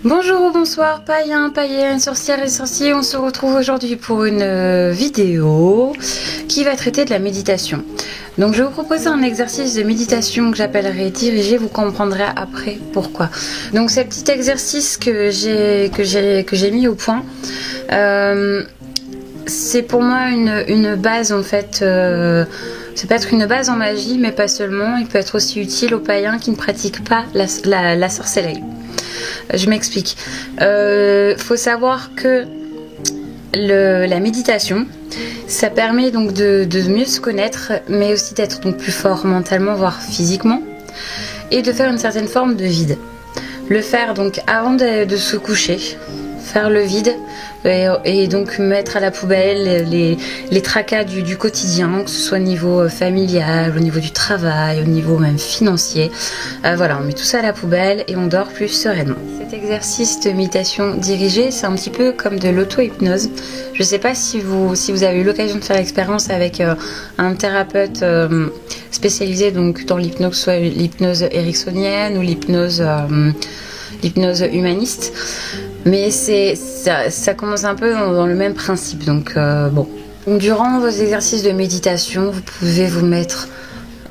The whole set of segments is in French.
Bonjour ou bonsoir païens, païennes, sorcières et sorciers, on se retrouve aujourd'hui pour une vidéo qui va traiter de la méditation. Donc je vais vous proposer un exercice de méditation que j'appellerai dirigé, vous comprendrez après pourquoi. Donc c'est le petit exercice que j'ai mis au point. C'est pour moi une base en fait, ça peut être une base en magie mais pas seulement, il peut être aussi utile aux païens qui ne pratiquent pas la sorcellerie. Je m'explique. Faut savoir que la méditation, ça permet donc de mieux se connaître, mais aussi d'être donc plus fort mentalement, voire physiquement, et de faire une certaine forme de vide. Le faire donc avant de se coucher, faire le vide et donc mettre à la poubelle les tracas du quotidien, que ce soit au niveau familial, au niveau du travail, au niveau même financier. Voilà, on met tout ça à la poubelle et on dort plus sereinement. Cet exercice de méditation dirigée, c'est un petit peu comme de l'auto-hypnose. Je ne sais pas si vous avez eu l'occasion de faire l'expérience avec un thérapeute spécialisé donc dans l'hypnose, soit l'hypnose ericksonienne ou l'hypnose humaniste. Mais ça commence un peu dans le même principe. Donc bon. Durant vos exercices de méditation, vous pouvez vous mettre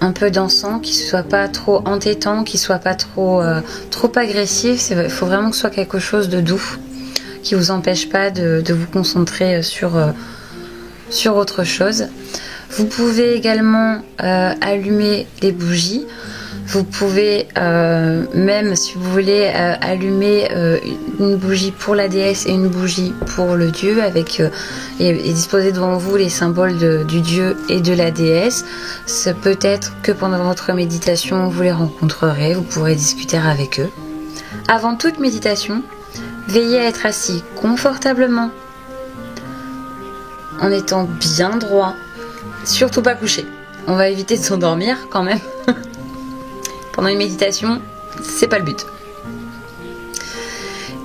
un peu d'encens, qui ne soit pas trop entêtant, qui ne soit pas trop agressif. Il faut vraiment que ce soit quelque chose de doux, qui ne vous empêche pas de vous concentrer sur autre chose. Vous pouvez également allumer des bougies. Vous pouvez même, si vous voulez, allumer une bougie pour la déesse et une bougie pour le dieu, et disposer devant vous les symboles du dieu et de la déesse. C'est peut-être que pendant votre méditation, vous les rencontrerez, vous pourrez discuter avec eux. Avant toute méditation, veillez à être assis confortablement, en étant bien droit, surtout pas couché. On va éviter de s'endormir quand même. Pendant une méditation, c'est pas le but.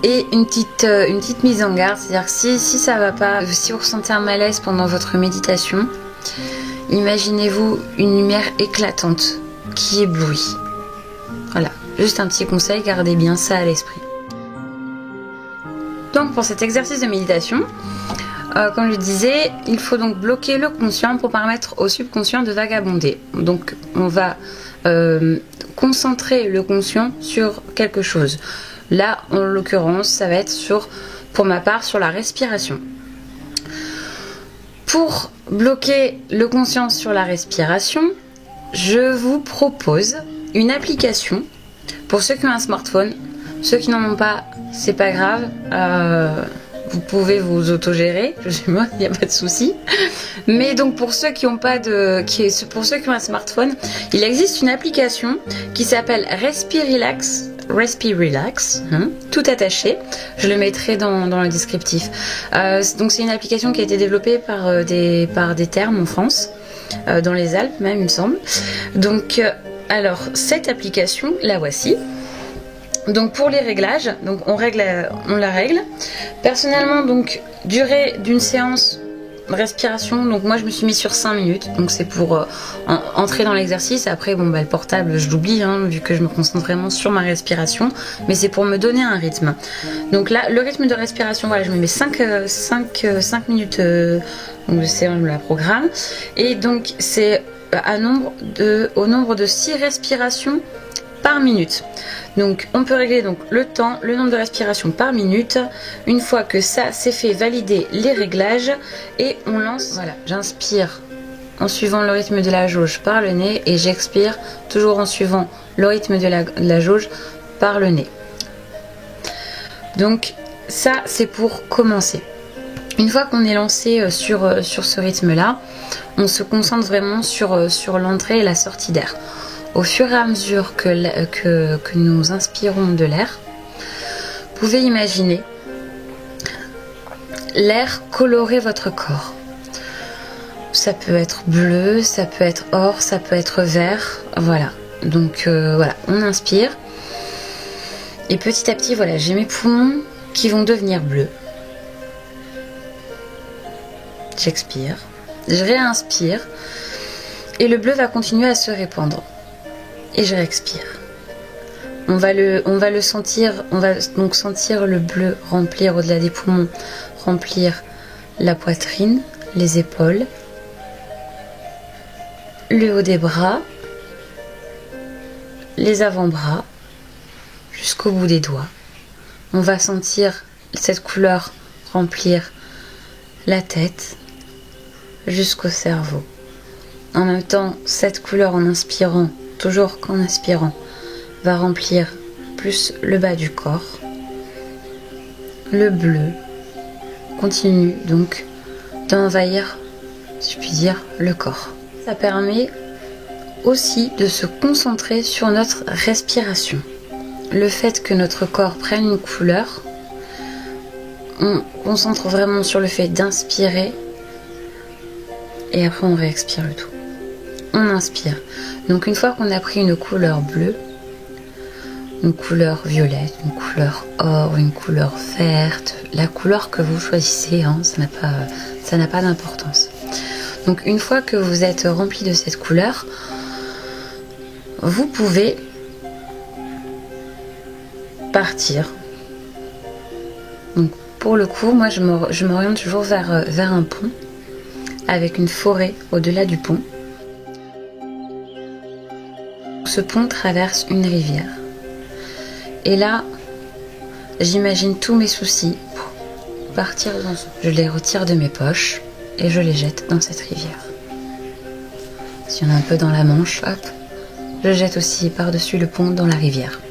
Et une petite mise en garde, c'est-à-dire que si ça va pas, si vous ressentez un malaise pendant votre méditation, imaginez-vous une lumière éclatante qui éblouit. Voilà, juste un petit conseil, gardez bien ça à l'esprit. Donc pour cet exercice de méditation, comme je disais, il faut donc bloquer le conscient pour permettre au subconscient de vagabonder. Donc on va concentrer le conscient sur quelque chose. Là, en l'occurrence, ça va être pour ma part, sur la respiration. Pour bloquer le conscient sur la respiration, je vous propose une application pour ceux qui ont un smartphone. Ceux qui n'en ont pas, c'est pas grave. Vous pouvez vous autogérer, je sais pas, il n'y a pas de souci. Mais donc pour ceux qui ont pour ceux qui ont un smartphone, il existe une application qui s'appelle Respirelax, tout attaché. Je le mettrai dans le descriptif. Donc c'est une application qui a été développée par des thermes en France, dans les Alpes même, il me semble. Donc alors cette application, la voici. Donc pour les réglages, donc on la règle. Personnellement, donc durée d'une séance respiration, donc moi je me suis mis sur 5 minutes, donc c'est pour entrer dans l'exercice. Après bon le portable je l'oublie vu que je me concentre vraiment sur ma respiration, mais c'est pour me donner un rythme. Donc là le rythme de respiration, voilà, je me mets 5 minutes, donc c'est la programme, et donc c'est au nombre de 6 respirations par minute. Donc on peut régler donc le temps, le nombre de respirations par minute. Une fois que ça c'est fait, valider les réglages et on lance. Voilà, j'inspire en suivant le rythme de la jauge par le nez et j'expire toujours en suivant le rythme de la jauge par le nez. Donc ça c'est pour commencer. Une fois qu'on est lancé sur ce rythme là, on se concentre vraiment sur l'entrée et la sortie d'air. Au fur et à mesure que nous inspirons de l'air, vous pouvez imaginer l'air colorer votre corps. Ça peut être bleu, ça peut être or, ça peut être vert. Voilà. Donc voilà, on inspire. Et petit à petit, voilà, j'ai mes poumons qui vont devenir bleus. J'expire. Je réinspire. Et le bleu va continuer à se répandre. Et je réexpire. On va le sentir, on va donc sentir le bleu remplir au-delà des poumons, remplir la poitrine, les épaules, le haut des bras, les avant-bras, jusqu'au bout des doigts. On va sentir cette couleur remplir la tête jusqu'au cerveau. En même temps, cette couleur en inspirant, toujours qu'en inspirant, va remplir plus le bas du corps. Le bleu continue donc d'envahir, si je puis dire, le corps. Ça permet aussi de se concentrer sur notre respiration. Le fait que notre corps prenne une couleur, on concentre vraiment sur le fait d'inspirer et après on réexpire le tout. On inspire. Donc une fois qu'on a pris une couleur bleue, une couleur violette, une couleur or, une couleur verte, la couleur que vous choisissez, hein, ça n'a pas d'importance. Donc une fois que vous êtes rempli de cette couleur, vous pouvez partir. Donc pour le coup, moi je m'oriente toujours vers un pont avec une forêt au-delà du pont. Ce pont traverse une rivière. Et là, j'imagine tous mes soucis partir dans ce... Je les retire de mes poches et je les jette dans cette rivière. S'il y en a un peu dans la Manche, hop, je jette aussi par-dessus le pont dans la rivière.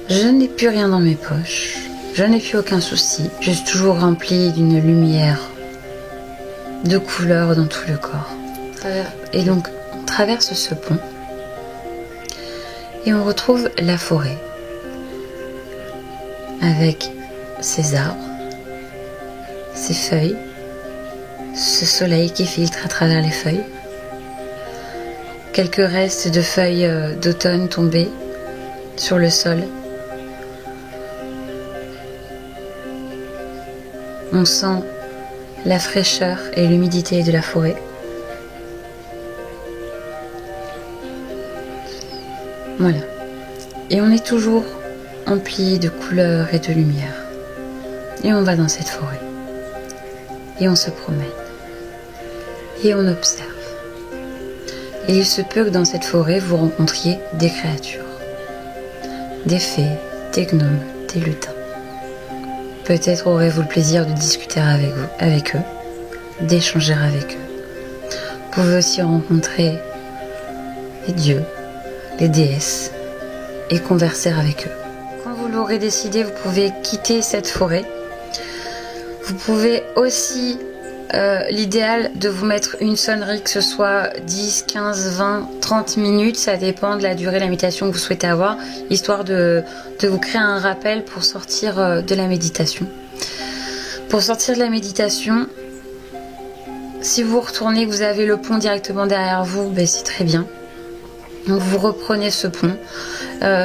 Je n'ai plus rien dans mes poches, je n'ai plus aucun souci, je suis toujours remplie d'une lumière, de couleurs dans tout le corps. Et donc, on traverse ce pont et on retrouve la forêt avec ses arbres, ses feuilles, ce soleil qui filtre à travers les feuilles, quelques restes de feuilles d'automne tombées sur le sol. On sent la fraîcheur et l'humidité de la forêt. Voilà. Et on est toujours empli de couleurs et de lumière. Et on va dans cette forêt. Et on se promène. Et on observe. Et il se peut que dans cette forêt, vous rencontriez des créatures. Des fées, des gnomes, des lutins. Peut-être aurez-vous le plaisir de discuter avec eux, d'échanger avec eux. Vous pouvez aussi rencontrer les dieux, les déesses et converser avec eux. Quand vous l'aurez décidé, vous pouvez quitter cette forêt. Vous pouvez aussi, l'idéal de vous mettre une sonnerie, que ce soit 10, 15, 20, 30 minutes, ça dépend de la durée de la méditation que vous souhaitez avoir, histoire de vous créer un rappel pour sortir de la méditation. Pour sortir de la méditation, si vous retournez, que vous avez le pont directement derrière vous, ben c'est très bien. Donc vous reprenez ce pont.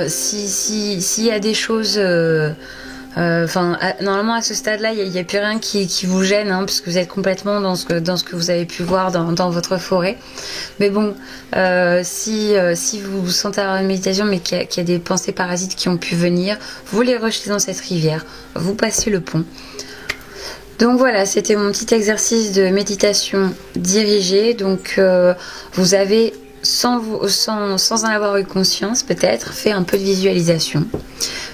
S'il y a des choses... normalement à ce stade-là, il n'y a plus rien qui vous gêne, hein, parce que vous êtes complètement dans ce que vous avez pu voir dans votre forêt. Mais bon, si vous vous sentez avoir une méditation, mais qu'il y a des pensées parasites qui ont pu venir, vous les rejetez dans cette rivière, vous passez le pont. Donc voilà, c'était mon petit exercice de méditation dirigée. Donc vous avez, sans en avoir eu conscience peut-être, fait un peu de visualisation.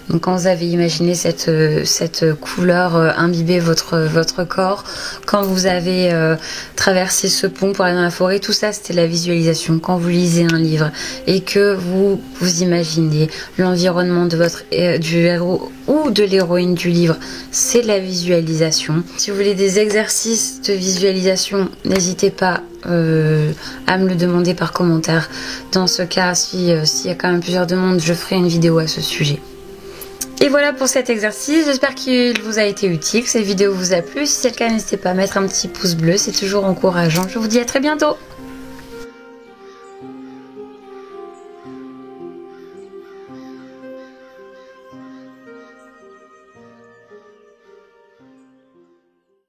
Donc quand vous avez imaginé cette couleur imbiber votre corps, quand vous avez traversé ce pont pour aller dans la forêt, tout ça c'était la visualisation. Quand vous lisez un livre et que vous imaginez l'environnement du héros ou de l'héroïne du livre, c'est de la visualisation. Si vous voulez des exercices de visualisation, n'hésitez pas à me le demander par commentaire. Dans ce cas, s'il y a quand même plusieurs demandes, je ferai une vidéo à ce sujet. Et voilà pour cet exercice, j'espère qu'il vous a été utile, que cette vidéo vous a plu. Si c'est le cas, n'hésitez pas à mettre un petit pouce bleu, c'est toujours encourageant. Je vous dis à très bientôt.